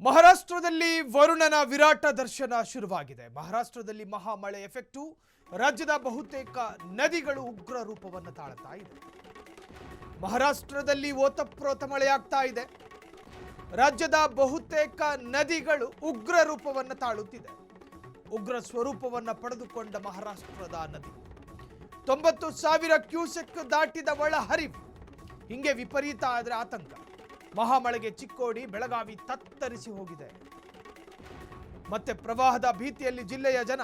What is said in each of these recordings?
ಮಹಾರಾಷ್ಟ್ರದಲ್ಲಿ ವರುಣನ ವಿರಾಟ ದರ್ಶನ ಶುರುವಾಗಿದೆ. ಮಹಾರಾಷ್ಟ್ರದಲ್ಲಿ ಮಹಾಮಳೆ ಎಫೆಕ್ಟು. ರಾಜ್ಯದ ಬಹುತೇಕ ನದಿಗಳು ಉಗ್ರ ರೂಪವನ್ನು ತಾಳ್ತಾ ಇದೆ. ಮಹಾರಾಷ್ಟ್ರದಲ್ಲಿ ಓತಪ್ರೋತ ಮಳೆಯಾಗ್ತಾ ಇದೆ. ರಾಜ್ಯದ ಬಹುತೇಕ ನದಿಗಳು ಉಗ್ರ ರೂಪವನ್ನು ತಾಳುತ್ತಿದೆ. ಉಗ್ರ ಸ್ವರೂಪವನ್ನು ಪಡೆದುಕೊಂಡ ಮಹಾರಾಷ್ಟ್ರದ ನದಿ 90,000 ಕ್ಯೂಸೆಕ್ ದಾಟಿದ ಒಳಹರಿವು. ಹಿಂಗೆ ವಿಪರೀತ ಆದರೆ ಆತಂಕ. ಮಹಾಮಳೆಗೆ ಚಿಕ್ಕೋಡಿ, ಬೆಳಗಾವಿ ತತ್ತರಿಸಿ ಹೋಗಿದೆ. ಮತ್ತೆ ಪ್ರವಾಹದ ಭೀತಿಯಲ್ಲಿ ಜಿಲ್ಲೆಯ ಜನ.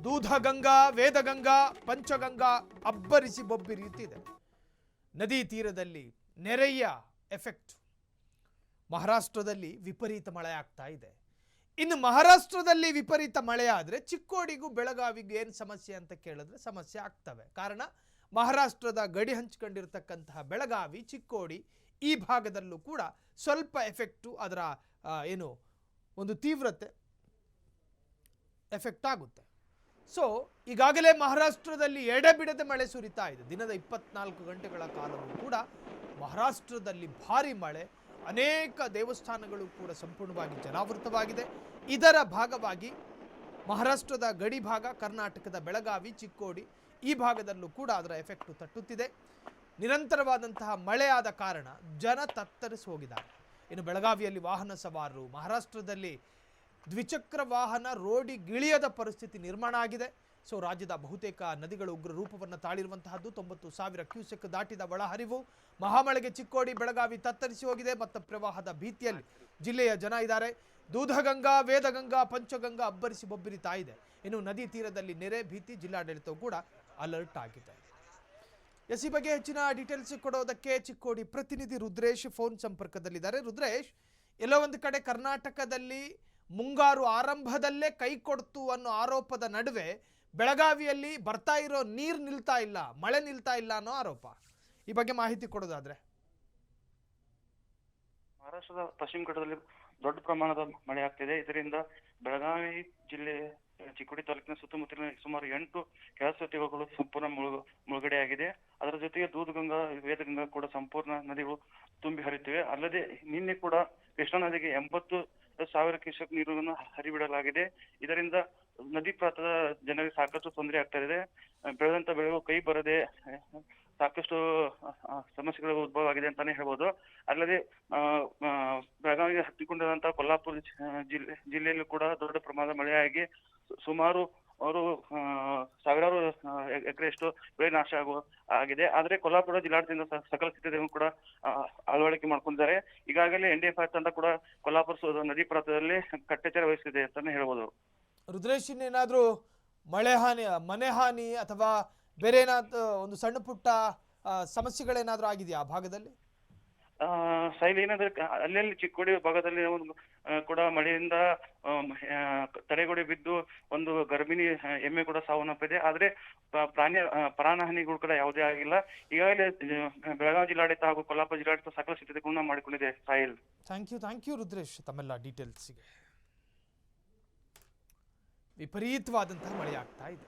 ದೂಧಗಂಗಾ, ವೇದಗಂಗಾ, ಪಂಚಗಂಗಾ ಅಬ್ಬರಿಸಿ ಬೊಬ್ಬಿರಿಯುತ್ತಿದೆ. ನದಿ ತೀರದಲ್ಲಿ ನೆರೆಯ ಎಫೆಕ್ಟ್. ಮಹಾರಾಷ್ಟ್ರದಲ್ಲಿ ವಿಪರೀತ ಮಳೆ ಆಗ್ತಾ ಇದೆ. ಇನ್ನು ಮಹಾರಾಷ್ಟ್ರದಲ್ಲಿ ವಿಪರೀತ ಮಳೆ ಆದರೆ ಚಿಕ್ಕೋಡಿಗೂ ಬೆಳಗಾವಿಗೂ ಏನು ಸಮಸ್ಯೆ ಅಂತ ಕೇಳಿದ್ರೆ ಸಮಸ್ಯೆ ಆಗ್ತವೆ. ಕಾರಣ ಮಹಾರಾಷ್ಟ್ರದ ಗಡಿ ಹಂಚಿಕೊಂಡಿರತಕ್ಕಂತಹ ಬೆಳಗಾವಿ, ಚಿಕ್ಕೋಡಿ ಈ ಭಾಗದಲ್ಲೂ ಕೂಡ ಸ್ವಲ್ಪ ಎಫೆಕ್ಟು, ಅದರ ಏನು ಒಂದು ತೀವ್ರತೆ ಎಫೆಕ್ಟ್ ಆಗುತ್ತೆ. ಸೊ ಈಗಾಗಲೇ ಮಹಾರಾಷ್ಟ್ರದಲ್ಲಿ ಎಡೆಬಿಡದೆ ಮಳೆ ಸುರಿತಾ ಇದೆ. ದಿನದ 24 ಗಂಟೆಗಳ ಕಾಲವೂ ಕೂಡ ಮಹಾರಾಷ್ಟ್ರದಲ್ಲಿ ಭಾರಿ ಮಳೆ. ಅನೇಕ ದೇವಸ್ಥಾನಗಳು ಕೂಡ ಸಂಪೂರ್ಣವಾಗಿ ಜಲಾವೃತವಾಗಿದೆ. ಇದರ ಭಾಗವಾಗಿ ಮಹಾರಾಷ್ಟ್ರದ ಗಡಿ ಭಾಗ, ಕರ್ನಾಟಕದ ಬೆಳಗಾವಿ, ಚಿಕ್ಕೋಡಿ ಈ ಭಾಗದಲ್ಲೂ ಕೂಡ ಅದರ ಎಫೆಕ್ಟು ತಟ್ಟುತ್ತಿದೆ. ನಿರಂತರವಾದಂತಹ ಮಳೆಯಾದ ಕಾರಣ ಜನ ತತ್ತರಿಸಿ ಹೋಗಿದ್ದಾರೆ. ಇನ್ನು ಬೆಳಗಾವಿಯಲ್ಲಿ ವಾಹನ ಸವಾರರು, ಮಹಾರಾಷ್ಟ್ರದಲ್ಲಿ ದ್ವಿಚಕ್ರ ವಾಹನ ರೋಡಿಗಿಳಿಯದ ಪರಿಸ್ಥಿತಿ ನಿರ್ಮಾಣ ಆಗಿದೆ. ಸೊ ರಾಜ್ಯದ ಬಹುತೇಕ ನದಿಗಳು ಉಗ್ರ ರೂಪವನ್ನು ತಾಳಿರುವಂತಹದ್ದು. 90,000 ಕ್ಯೂಸೆಕ್ ದಾಟಿದ ಒಳಹರಿವು. ಮಹಾಮಳೆಗೆ ಚಿಕ್ಕೋಡಿ, ಬೆಳಗಾವಿ ತತ್ತರಿಸಿ ಹೋಗಿದೆ. ಮತ್ತು ಪ್ರವಾಹದ ಭೀತಿಯಲ್ಲಿ ಜಿಲ್ಲೆಯ ಜನ ಇದ್ದಾರೆ. ದೂಧಗಂಗಾ, ವೇದಗಂಗಾ, ಪಂಚಗಂಗಾ ಅಬ್ಬರಿಸಿ ಬೊಬ್ಬಿರಿತಾ ಇದೆ. ಇನ್ನು ನದಿ ತೀರದಲ್ಲಿ ನೆರೆ ಭೀತಿ. ಜಿಲ್ಲಾಡಳಿತವು ಕೂಡ ಅಲರ್ಟ್ ಆಗಿದೆ. ಈ ಬಗ್ಗೆ ಹೆಚ್ಚಿನ ಡೀಟೇಲ್ಸ್ ಕೊಡೋದಕ್ಕೆ ಚಿಕ್ಕೋಡಿ ಪ್ರತಿನಿಧಿ ರುದ್ರೇಶ್ ಫೋನ್ ಸಂಪರ್ಕದಲ್ಲಿದ್ದಾರೆ. ರುದ್ರೇಶ್, ಎಲ್ಲೋ ಒಂದು ಕಡೆ ಕರ್ನಾಟಕದಲ್ಲಿ ಮುಂಗಾರು ಆರಂಭದಲ್ಲೇ ಕೈ ಕೊಡ್ತು ಅನ್ನೋ ಆರೋಪದ ನಡುವೆ ಬೆಳಗಾವಿಯಲ್ಲಿ ಬರ್ತಾ ಇರೋ ನೀರು ನಿಲ್ತಾ ಇಲ್ಲ, ಮಳೆ ನಿಲ್ತಾ ಇಲ್ಲ ಅನ್ನೋ ಆರೋಪ. ಈ ಬಗ್ಗೆ ಮಾಹಿತಿ ಕೊಡೋದಾದ್ರೆ. ಮಹಾರಾಷ್ಟ್ರದ ಪಶ್ಚಿಮ ಘಟ್ಟದಲ್ಲಿ ದೊಡ್ಡ ಪ್ರಮಾಣದ ಮಳೆ ಆಗ್ತಿದೆ. ಇದರಿಂದ ಬೆಳಗಾವಿ ಜಿಲ್ಲೆ ಚಿಕ್ಕೋಡಿ ತಾಲೂಕಿನ ಸುತ್ತಮುತ್ತಲಿನ ಸುಮಾರು 8 ಕೆಳಸತಿಗಳು ಸಂಪೂರ್ಣ ಮುಳುಗಡೆಯಾಗಿದೆ. ಅದರ ಜೊತೆಗೆ ದೂಧಗಂಗಾ, ವೇದಗಂಗಾ ಕೂಡ ಸಂಪೂರ್ಣ ನದಿಗಳು ತುಂಬಿ ಹರಿಯುತ್ತಿವೆ. ಅಲ್ಲದೆ ನಿನ್ನೆ ಕೂಡ ಕೃಷ್ಣಾ ನದಿಗೆ 80,000 ಕ್ಯೂಸೆಕ್ ನೀರನ್ನು ಹರಿಬಿಡಲಾಗಿದೆ. ಇದರಿಂದ ನದಿ ಪ್ರಾಂತದ ಜನರಿಗೆ ಸಾಕಷ್ಟು ತೊಂದರೆ ಆಗ್ತಾ ಇದೆ. ಬೆಳೆದಂತ ಬೆಳೆಗಳು ಕೈ ಬರದೆ ಸಾಕಷ್ಟು ಸಮಸ್ಯೆಗಳು ಉದ್ಭವ ಆಗಿದೆ ಅಂತಾನೆ ಹೇಳ್ಬೋದು. ಅಲ್ಲದೆ ಬೆಳಗಾವಿಗೆ ಹತ್ತಿಕೊಂಡಿರುವಂತಹ ಕೊಲ್ಲಾಪುರ ಜಿಲ್ಲೆಯಲ್ಲೂ ಕೂಡ ದೊಡ್ಡ ಪ್ರಮಾಣದ ಮಳೆಯಾಗಿ ಸುಮಾರು ಸಾವಿರಾರು ಎಕರೆಯಷ್ಟು ಬೆಳೆ ನಾಶ ಆಗಿದೆ. ಆದ್ರೆ ಕೊಲ್ಲಾಪುರ ಜಿಲ್ಲಾಡಳಿತದಿಂದ ಸಕಲ ಸಿದ್ಧತೆಯನ್ನು ಕೂಡ ಅಳವಡಿಕೆ ಮಾಡ್ಕೊಂಡಿದ್ದಾರೆ. ಈಗಾಗಲೇ NDF ತಂಡ ಕೂಡ ಕೊಲ್ಲಾಪುರ ನದಿ ಪ್ರಾಂತದಲ್ಲಿ ಕಟ್ಟೆಚ್ಚರ ವಹಿಸಿದೆ ಅಂತಾನೆ ಹೇಳ್ಬೋದು. ರುದ್ರೇಶ್, ಏನಾದ್ರೂ ಮನೆ ಹಾನಿ ಅಥವಾ ಬೇರೆ ಏನಾದ್ರು ಒಂದು ಸಣ್ಣ ಪುಟ್ಟ ಸಮಸ್ಯೆಗಳೇನಾದ್ರೂ ಆಗಿದೆಯಾ ಆ ಭಾಗದಲ್ಲಿ? ಶೈಲಿ ಏನಾದ್ರೆ ಅಲ್ಲಲ್ಲಿ ಚಿಕ್ಕೋಡಿ ಭಾಗದಲ್ಲಿ ಕೂಡ ಮಳೆಯಿಂದ ತಡೆಗೋಡೆ ಬಿದ್ದು ಒಂದು ಗರ್ಭಿಣಿ ಎಮ್ಮೆ ಕೂಡ ಸಾವನ್ನಪ್ಪಿದೆ. ಆದ್ರೆ ಪ್ರಾಣಹಾನಿಗಳು ಕೂಡ ಯಾವುದೇ ಆಗಿಲ್ಲ. ಈಗಾಗಲೇ ಬೆಳಗಾವಿ ಜಿಲ್ಲಾಡಳಿತ ಹಾಗೂ ಕೊಲ್ಲಾಪುರ ಜಿಲ್ಲಾಡಳಿತ ಸಕಲ ಸಿದ್ಧತೆಗಳನ್ನ ಮಾಡಿಕೊಂಡಿದೆ. ಸಾಹಿಲ್, ಥ್ಯಾಂಕ್ ಯು ರುದ್ರೇಶ್ ತಮ್ಮೆಲ್ಲ ಡೀಟೇಲ್ಸ್ಗೆ. ವಿಪರೀತವಾದಂತಹ ಮಳೆ ಆಗ್ತಾ ಇದೆ.